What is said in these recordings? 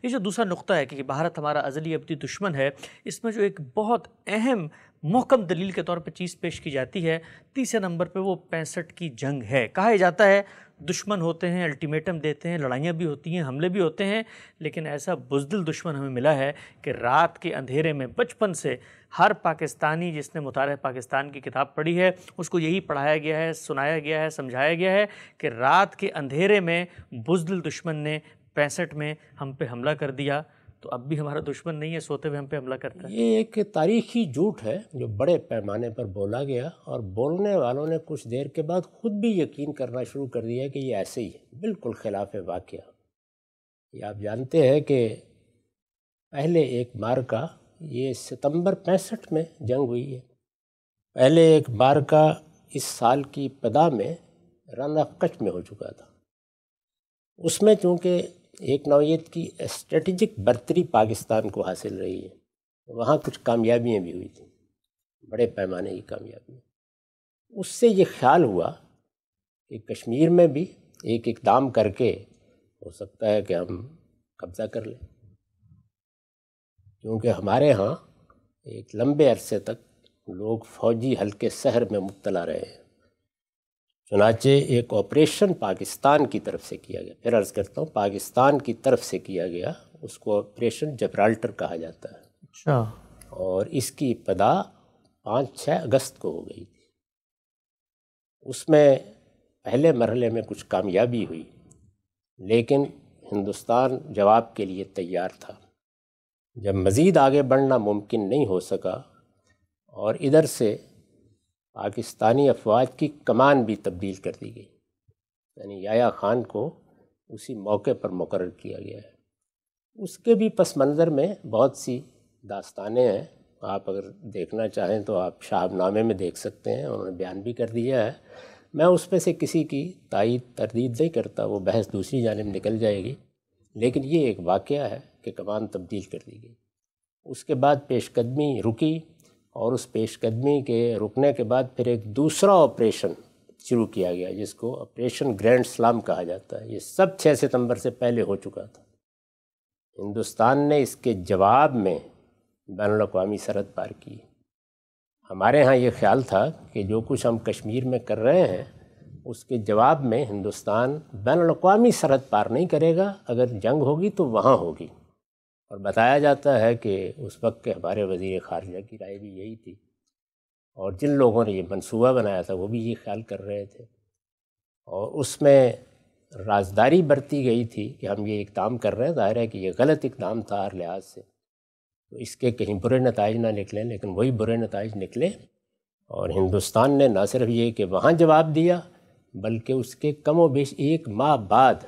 یہ جو دوسرا نقطہ ہے کہ بھارت ہمارا ازلی ابدی دشمن ہے، اس میں جو ایک بہت اہم محکم دلیل کے طور پہ چیز پیش کی جاتی ہے، تیسرے نمبر پہ وہ 65 کی جنگ ہے۔ کہا جاتا ہے دشمن ہوتے ہیں، الٹیمیٹم دیتے ہیں، لڑائیاں بھی ہوتی ہیں، حملے بھی ہوتے ہیں، لیکن ایسا بزدل دشمن ہمیں ملا ہے کہ رات کے اندھیرے میں بچپن سے ہر پاکستانی جس نے مطالعہ پاکستان کی کتاب پڑھی ہے اس کو یہی پڑھایا گیا ہے، سنایا گیا ہے، سمجھایا گیا ہے کہ رات کے اندھیرے میں بزدل دشمن نے 65 میں ہم پہ حملہ کر دیا۔ تو اب بھی ہمارا دشمن نہیں ہے، سوتے ہوئے ہم پہ حملہ کرتا ہے۔ یہ ایک تاریخی جھوٹ ہے جو بڑے پیمانے پر بولا گیا، اور بولنے والوں نے کچھ دیر کے بعد خود بھی یقین کرنا شروع کر دیا کہ یہ ایسے ہی ہے، بالکل خلاف واقعہ۔ یہ آپ جانتے ہیں کہ پہلے ایک معرکہ، یہ ستمبر 65 میں جنگ ہوئی ہے، پہلے ایک معرکہ اس سال کی ابتدا میں رن آف کچھ میں ہو چکا تھا۔ اس میں چونکہ ایک نوعیت کی اسٹریٹجک برتری پاکستان کو حاصل رہی ہے، وہاں کچھ کامیابیاں بھی ہوئی تھیں، بڑے پیمانے کی کامیابیاں۔ اس سے یہ خیال ہوا کہ کشمیر میں بھی ایک اقدام کر کے ہو سکتا ہے کہ ہم قبضہ کر لیں، کیونکہ ہمارے ہاں ایک لمبے عرصے تک لوگ فوجی حلقے سحر میں مبتلا رہے ہیں۔ چنانچہ ایک آپریشن پاکستان کی طرف سے کیا گیا، پھر عرض کرتا ہوں پاکستان کی طرف سے کیا گیا، اس کو آپریشن جبرالٹر کہا جاتا ہے۔ اچھا۔ اور اس کی ابتدا 5-6 اگست کو ہو گئی تھی۔ اس میں پہلے مرحلے میں کچھ کامیابی ہوئی، لیکن ہندوستان جواب کے لیے تیار تھا۔ جب مزید آگے بڑھنا ممکن نہیں ہو سکا اور ادھر سے پاکستانی افواج کی کمان بھی تبدیل کر دی گئی، یعنی یحییٰ خان کو اسی موقع پر مقرر کیا گیا ہے۔ اس کے بھی پس منظر میں بہت سی داستانیں ہیں، آپ اگر دیکھنا چاہیں تو آپ شہاب نامے میں دیکھ سکتے ہیں، انہوں نے بیان بھی کر دیا ہے۔ میں اس میں سے کسی کی تائید تردید نہیں کرتا، وہ بحث دوسری جانب نکل جائے گی، لیکن یہ ایک واقعہ ہے کہ کمان تبدیل کر دی گئی۔ اس کے بعد پیش قدمی رکی، اور اس پیش قدمی کے رکنے کے بعد پھر ایک دوسرا آپریشن شروع کیا گیا جس کو آپریشن گرینڈ سلام کہا جاتا ہے۔ یہ سب 6 ستمبر سے پہلے ہو چکا تھا۔ ہندوستان نے اس کے جواب میں بین الاقوامی سرحد پار کی۔ ہمارے ہاں یہ خیال تھا کہ جو کچھ ہم کشمیر میں کر رہے ہیں اس کے جواب میں ہندوستان بین الاقوامی سرحد پار نہیں کرے گا، اگر جنگ ہوگی تو وہاں ہوگی۔ اور بتایا جاتا ہے کہ اس وقت کے ہمارے وزیر خارجہ کی رائے بھی یہی تھی، اور جن لوگوں نے یہ منصوبہ بنایا تھا وہ بھی یہ خیال کر رہے تھے، اور اس میں رازداری برتی گئی تھی کہ ہم یہ اقدام کر رہے ہیں۔ ظاہر ہے کہ یہ غلط اقدام تھا ہر لحاظ سے، تو اس کے کہیں برے نتائج نہ نکلیں، لیکن وہی برے نتائج نکلے، اور ہندوستان نے نہ صرف یہ کہ وہاں جواب دیا بلکہ اس کے کم و بیش 1 ماہ بعد،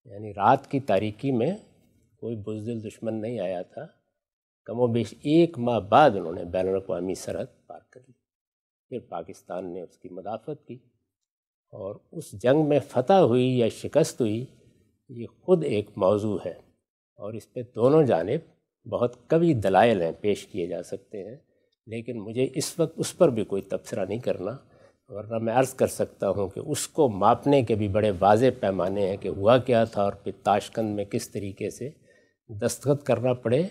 یعنی رات کی تاریکی میں کوئی بزدل دشمن نہیں آیا تھا، کم و بیش 1 ماہ بعد انہوں نے بین الاقوامی سرحد پار کر لی۔ پھر پاکستان نے اس کی مدافعت کی، اور اس جنگ میں فتح ہوئی یا شکست ہوئی یہ خود ایک موضوع ہے، اور اس پہ دونوں جانب بہت قوی دلائل ہیں، پیش کیے جا سکتے ہیں، لیکن مجھے اس وقت اس پر بھی کوئی تبصرہ نہیں کرنا، ورنہ میں عرض کر سکتا ہوں کہ اس کو ماپنے کے بھی بڑے واضح پیمانے ہیں کہ ہوا کیا تھا، اور پھر تاشقند میں کس طریقے سے دستخط کرنا پڑے،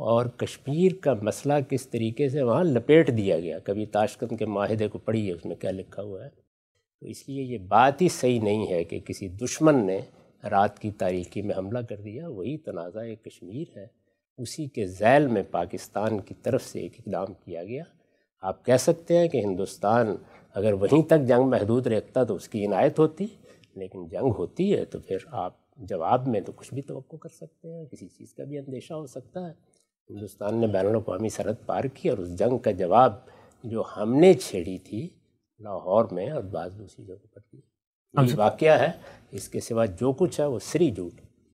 اور کشمیر کا مسئلہ کس طریقے سے وہاں لپیٹ دیا گیا۔ کبھی تاشقند کے معاہدے کو پڑھیے، اس میں کیا لکھا ہوا ہے۔ تو اس لیے یہ بات ہی صحیح نہیں ہے کہ کسی دشمن نے رات کی تاریکی میں حملہ کر دیا۔ وہی تنازع کشمیر ہے، اسی کے ذیل میں پاکستان کی طرف سے ایک اقدام کیا گیا۔ آپ کہہ سکتے ہیں کہ ہندوستان اگر وہیں تک جنگ محدود رکھتا تو اس کی عنایت ہوتی، لیکن جنگ ہوتی ہے تو پھر آپ جواب میں تو کچھ بھی توقع کر سکتے ہیں، کسی چیز کا بھی اندیشہ ہو سکتا ہے۔ ہندوستان نے بین الاقوامی سرحد پار کی، اور اس جنگ کا جواب جو ہم نے چھیڑی تھی لاہور میں اور بعض دوسری جگہوں پر بھی، یہی واقعہ ہے۔ اس کے سوا جو کچھ ہے وہ سری جھوٹ۔